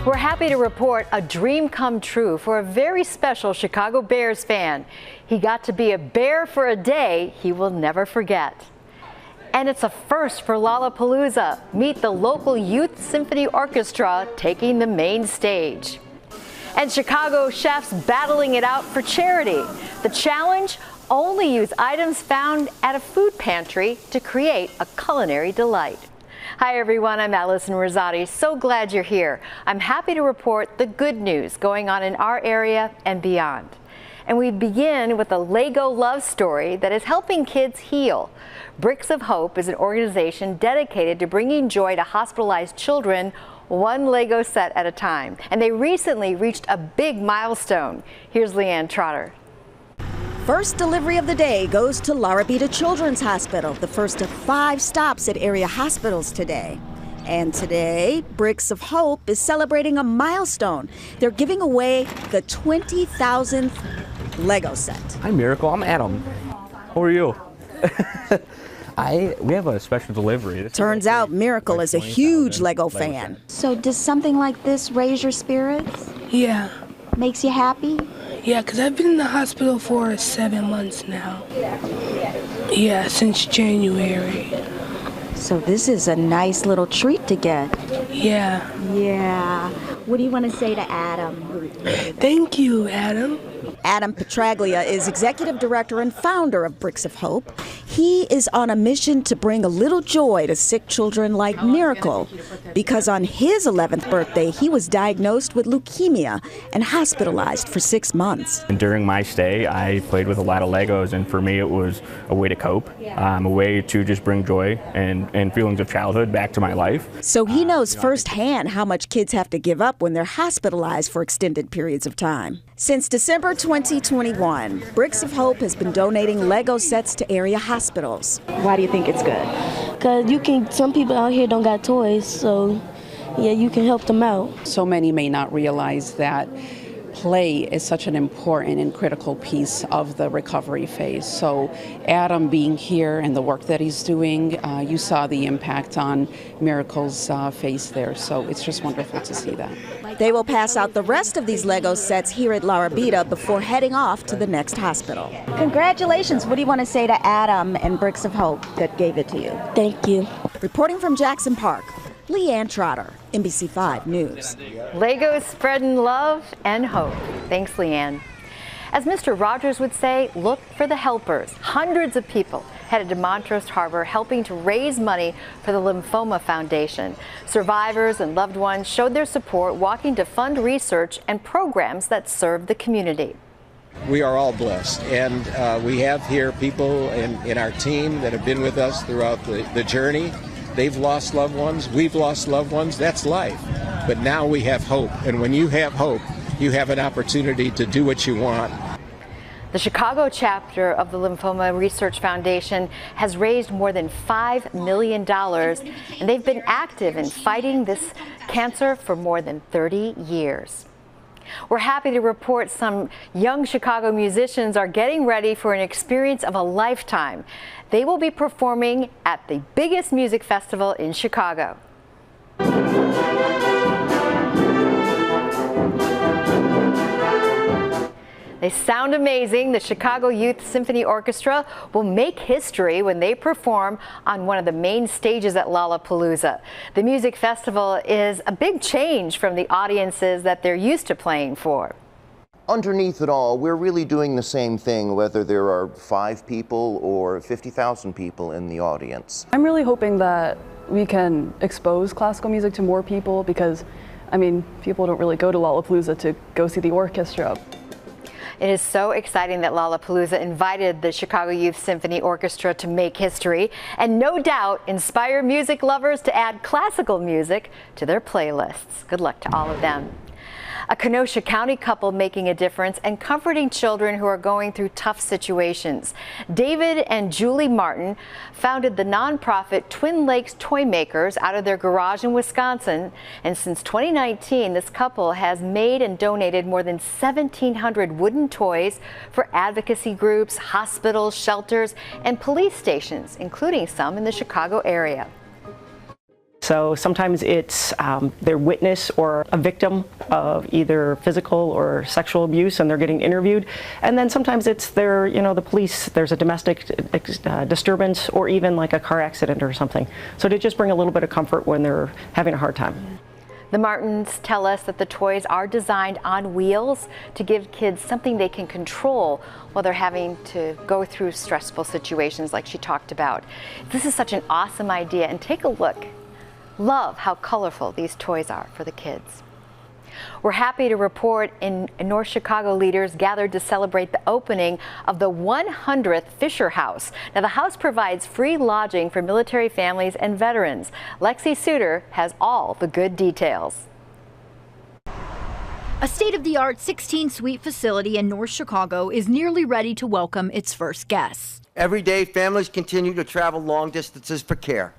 We're happy to report a dream come true for a very special Chicago Bears fan. He got to be a bear for a day he will never forget. And it's a first for Lollapalooza. Meet the local Youth Symphony Orchestra taking the main stage. And Chicago chefs battling it out for charity. The challenge? Only use items found at a food pantry to create a culinary delight. Hi everyone, I'm Allison Rosati. So glad you're here. I'm happy to report the good news going on in our area and beyond. And we begin with a Lego love story that is helping kids heal. Bricks of Hope is an organization dedicated to bringing joy to hospitalized children one Lego set at a time. And they recently reached a big milestone. Here's Leanne Trotter. First delivery of the day goes to La Rabida Children's Hospital, the first of 5 stops at area hospitals today. And today, Bricks of Hope is celebrating a milestone. They're giving away the 20,000th Lego set. Hi Miracle, I'm Adam. How are you? We have a special delivery. Turns out Miracle is a huge Lego fan. So does something like this raise your spirits? Yeah. Makes you happy? Yeah, because I've been in the hospital for 7 months now. Yeah, since January. So this is a nice little treat to get. Yeah. Yeah. What do you want to say to Adam? Thank you, Adam. Adam Petraglia is executive director and founder of Bricks of Hope. He is on a mission to bring a little joy to sick children like Miracle, because on his 11th birthday, he was diagnosed with leukemia and hospitalized for 6 months. And during my stay, I played with a lot of Legos, and for me, it was a way to cope, a way to just bring joy and feelings of childhood back to my life. So he knows firsthand how much kids have to give up when they're hospitalized for extended periods of time. Since December 2021, Bricks of Hope has been donating Lego sets to area hospitals. Why do you think it's good? Because some people out here don't got toys, so yeah, you can help them out. So many may not realize that play is such an important and critical piece of the recovery phase. So Adam being here and the work that he's doing, you saw the impact on Miracle's face there. So it's just wonderful to see that. They will pass out the rest of these Lego sets here at La Rabida before heading off to the next hospital. Congratulations. What do you want to say to Adam and Bricks of Hope that gave it to you? Thank you. Reporting from Jackson Park, Leanne Trotter, NBC5 News. Legos spreading love and hope. Thanks, Leanne. As Mr. Rogers would say, look for the helpers. Hundreds of people headed to Montrose Harbor helping to raise money for the Lymphoma Foundation. Survivors and loved ones showed their support walking to fund research and programs that serve the community. We are all blessed, and we have here people in our team that have been with us throughout the journey. They've lost loved ones, we've lost loved ones, that's life. But now we have hope, and when you have hope, you have an opportunity to do what you want. The Chicago chapter of the Lymphoma Research Foundation has raised more than $5 million, and they've been active in fighting this cancer for more than 30 years. We're happy to report some young Chicago musicians are getting ready for an experience of a lifetime. They will be performing at the biggest music festival in Chicago. They sound amazing. The Chicago Youth Symphony Orchestra will make history when they perform on one of the main stages at Lollapalooza. The music festival is a big change from the audiences that they're used to playing for. Underneath it all, we're really doing the same thing, whether there are 5 people or 50,000 people in the audience. I'm really hoping that we can expose classical music to more people because, I mean, people don't really go to Lollapalooza to go see the orchestra. It is so exciting that Lollapalooza invited the Chicago Youth Symphony Orchestra to make history and no doubt inspire music lovers to add classical music to their playlists. Good luck to all of them. A Kenosha County couple making a difference and comforting children who are going through tough situations. David and Julie Martin founded the nonprofit Twin Lakes Toy Makers out of their garage in Wisconsin. And since 2019, this couple has made and donated more than 1,700 wooden toys for advocacy groups, hospitals, shelters, and police stations, including some in the Chicago area. So sometimes it's their witness or a victim of either physical or sexual abuse, and they're getting interviewed. And then sometimes it's their, the police, there's a domestic disturbance or even like a car accident or something. So to just bring a little bit of comfort when they're having a hard time. The Martins tell us that the toys are designed on wheels to give kids something they can control while they're having to go through stressful situations like she talked about. This is such an awesome idea, and take a look. Love how colorful these toys are for the kids. We're happy to report in North Chicago leaders gathered to celebrate the opening of the 100th Fiser House. Now, the house provides free lodging for military families and veterans. Lexi Suter has all the good details. A state-of-the-art 16-suite facility in North Chicago is nearly ready to welcome its first guests. Every day, families continue to travel long distances for care.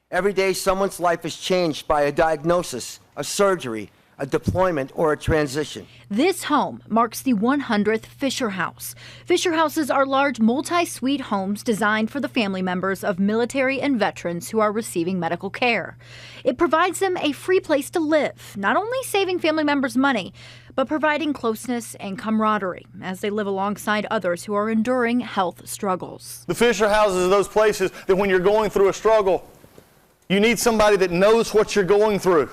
Every day, someone's life is changed by a diagnosis, a surgery, a deployment, or a transition. This home marks the 100th Fiser House. Fiser Houses are large multi-suite homes designed for the family members of military and veterans who are receiving medical care. It provides them a free place to live, not only saving family members money, but providing closeness and camaraderie as they live alongside others who are enduring health struggles. The Fiser Houses are those places that when you're going through a struggle, you need somebody that knows what you're going through.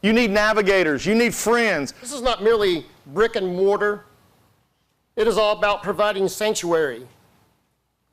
You need navigators. You need friends. This is not merely brick and mortar. It is all about providing sanctuary,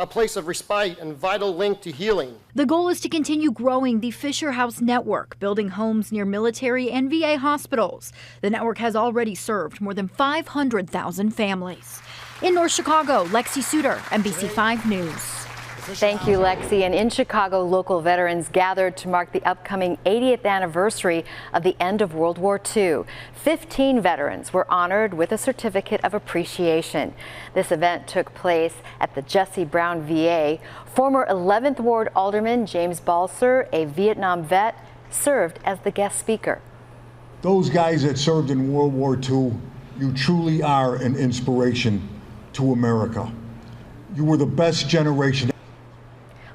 a place of respite and vital link to healing. The goal is to continue growing the Fiser House network, building homes near military and VA hospitals. The network has already served more than 500,000 families. In North Chicago, Lexi Suter, NBC5 News. Thank you, Lexi. And in Chicago, local veterans gathered to mark the upcoming 80th anniversary of the end of World War II. 15 veterans were honored with a certificate of appreciation. This event took place at the Jesse Brown VA. Former 11th Ward Alderman James Balser, a Vietnam vet, served as the guest speaker. Those guys that served in World War II, you truly are an inspiration to America. You were the best generation.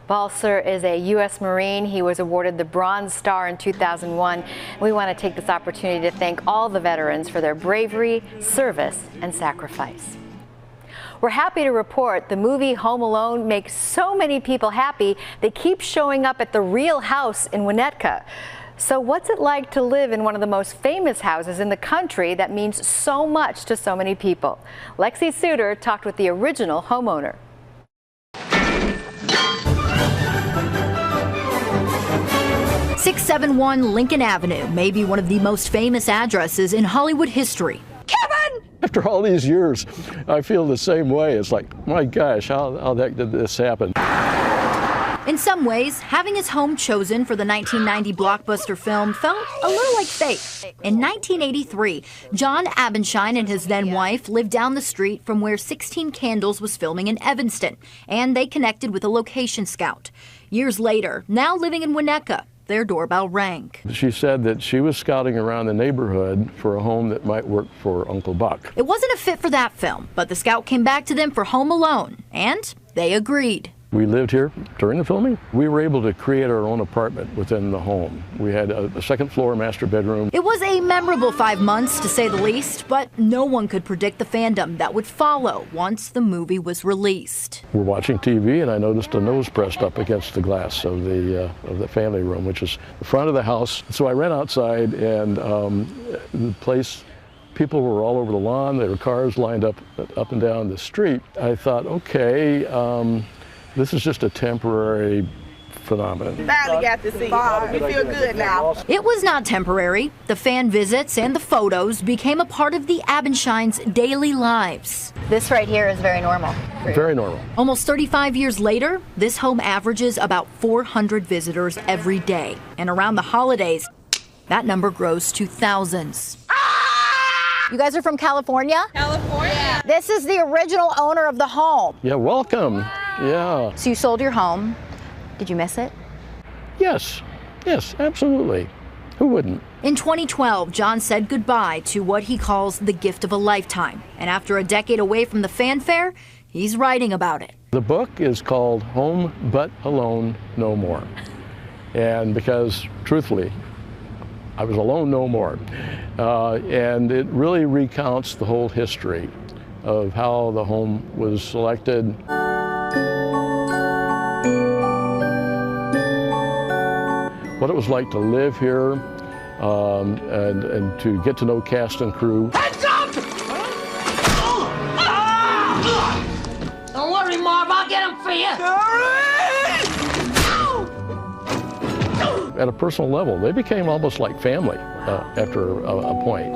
Balser is a U.S. Marine. He was awarded the Bronze Star in 2001. We want to take this opportunity to thank all the veterans for their bravery, service, and sacrifice. We're happy to report the movie Home Alone makes so many people happy, they keep showing up at the real house in Winnetka. So what's it like to live in one of the most famous houses in the country that means so much to so many people? Lexi Suter talked with the original homeowner. 671 Lincoln Avenue may be one of the most famous addresses in Hollywood history. Kevin! After all these years, I feel the same way. It's like, my gosh, how the heck did this happen? In some ways, having his home chosen for the 1990 blockbuster film felt a little like fate. In 1983, John Abenshine and his then-wife lived down the street from where 16 Candles was filming in Evanston, and they connected with a location scout. Years later, now living in Winnetka, their doorbell rang. She said that she was scouting around the neighborhood for a home that might work for Uncle Buck. It wasn't a fit for that film, but the scout came back to them for Home Alone, and they agreed. We lived here during the filming. We were able to create our own apartment within the home. We had a second floor master bedroom. It was a memorable 5 months, to say the least, but no one could predict the fandom that would follow once the movie was released. We're watching TV, and I noticed a nose pressed up against the glass of the family room, which is the front of the house. So I ran outside, and the place, people were all over the lawn. There were cars lined up and down the street. I thought, okay, this is just a temporary phenomenon. Finally got to see you. You feel good now. It was not temporary. The fan visits and the photos became a part of the Abenshines' daily lives. This right here is very normal. Very normal. Almost 35 years later, this home averages about 400 visitors every day. And around the holidays, that number grows to thousands. You guys are from California? California. This is the original owner of the home. Yeah, welcome. Yeah. So you sold your home. Did you miss it? Yes, absolutely. Who wouldn't? In 2012, John said goodbye to what he calls the gift of a lifetime. And after a decade away from the fanfare, he's writing about it. The book is called Home But Alone No More. And because, truthfully, I was alone no more. And it really recounts the whole history of how the home was selected. What it was like to live here and to get to know cast and crew. Heads up! Don't worry, Marv, I'll get him for you. At a personal level, they became almost like family after a point.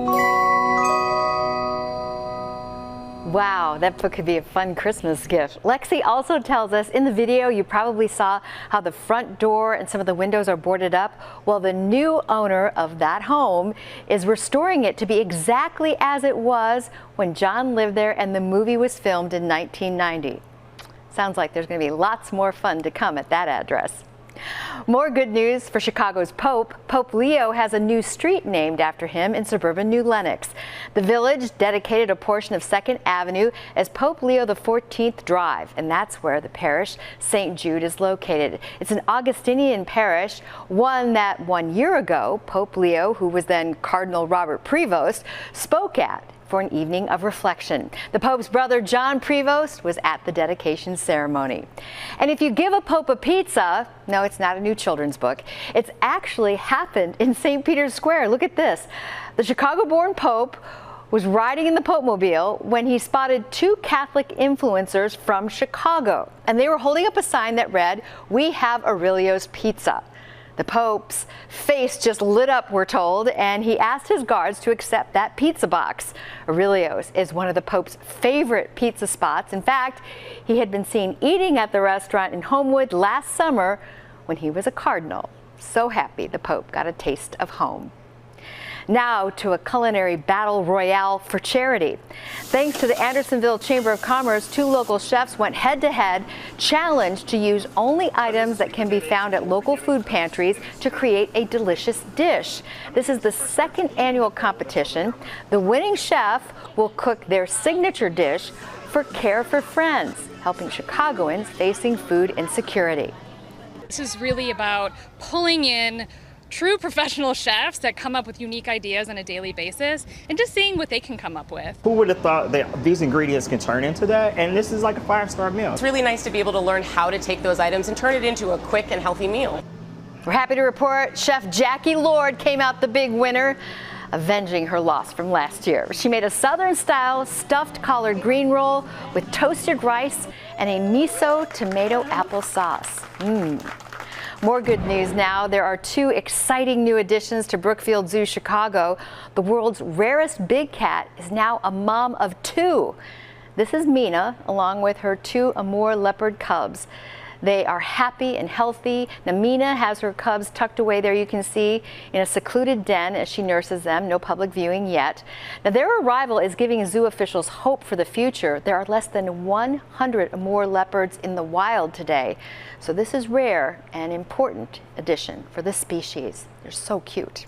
Wow, that book could be a fun Christmas gift. Lexi also tells us in the video you probably saw how the front door and some of the windows are boarded up. Well, the new owner of that home is restoring it to be exactly as it was when John lived there and the movie was filmed in 1990. Sounds like there's going to be lots more fun to come at that address. More good news for Chicago's Pope. Pope Leo has a new street named after him in suburban New Lenox. The Village dedicated a portion of 2nd Avenue as Pope Leo XIV Drive, and that's where the parish St. Jude is located. It's an Augustinian parish, one that 1 year ago, Pope Leo, who was then Cardinal Robert Prevost, spoke at for an evening of reflection. The Pope's brother, John Prevost, was at the dedication ceremony. And if you give a Pope a pizza, no, it's not a new children's book. It's actually happened in St. Peter's Square. Look at this. The Chicago-born Pope was riding in the Pope-mobile when he spotted 2 Catholic influencers from Chicago. And they were holding up a sign that read, "We have Aurelio's Pizza." The Pope's face just lit up, we're told, and he asked his guards to accept that pizza box. Aurelio's is one of the Pope's favorite pizza spots. In fact, he had been seen eating at the restaurant in Homewood last summer when he was a cardinal. So happy the Pope got a taste of home. Now to a culinary battle royale for charity. Thanks to the Andersonville Chamber of Commerce, 2 local chefs went head-to-head, challenged to use only items that can be found at local food pantries to create a delicious dish. This is the 2nd annual competition. The winning chef will cook their signature dish for Care for Friends, helping Chicagoans facing food insecurity. This is really about pulling in true professional chefs that come up with unique ideas on a daily basis and just seeing what they can come up with. Who would have thought that these ingredients can turn into that? And this is like a 5-star meal. It's really nice to be able to learn how to take those items and turn it into a quick and healthy meal. We're happy to report Chef Jackie Lord came out the big winner, avenging her loss from last year. She made a Southern-style stuffed collard green roll with toasted rice and a miso tomato apple sauce. More good news now. There are 2 exciting new additions to Brookfield Zoo Chicago. The world's rarest big cat is now a mom of 2. This is Mina, along with her 2 Amur leopard cubs. They are happy and healthy. Now, Mina has her cubs tucked away there, you can see, in a secluded den as she nurses them. No public viewing yet. Now, their arrival is giving zoo officials hope for the future. There are less than 100 Amur leopards in the wild today. So this is rare and important addition for this species. They're so cute.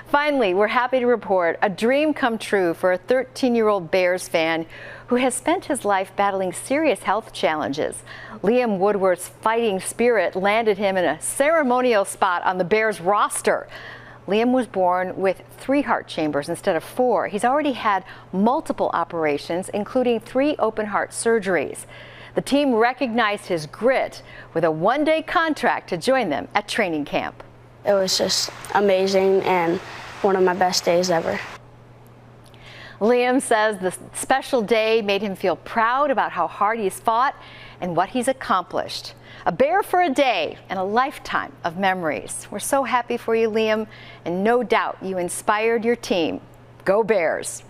Finally, we're happy to report a dream come true for a 13-year-old Bears fan who has spent his life battling serious health challenges. Liam Woodward's fighting spirit landed him in a ceremonial spot on the Bears roster. Liam was born with 3 heart chambers instead of 4. He's already had multiple operations, including 3 open heart surgeries. The team recognized his grit with a 1-day contract to join them at training camp. It was just amazing and one of my best days ever. Liam says the special day made him feel proud about how hard he's fought and what he's accomplished. A bear for a day and a lifetime of memories. We're so happy for you, Liam, and no doubt you inspired your team. Go Bears!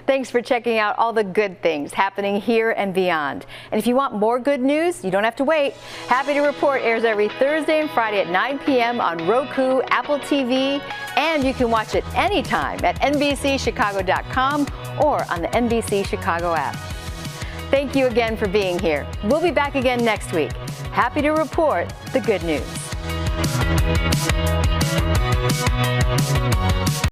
Thanks for checking out all the good things happening here and beyond. And if you want more good news, you don't have to wait. Happy to Report airs every Thursday and Friday at 9 p.m. on Roku, Apple TV, and you can watch it anytime at NBCChicago.com or on the NBC Chicago app. Thank you again for being here. We'll be back again next week. Happy to report the good news.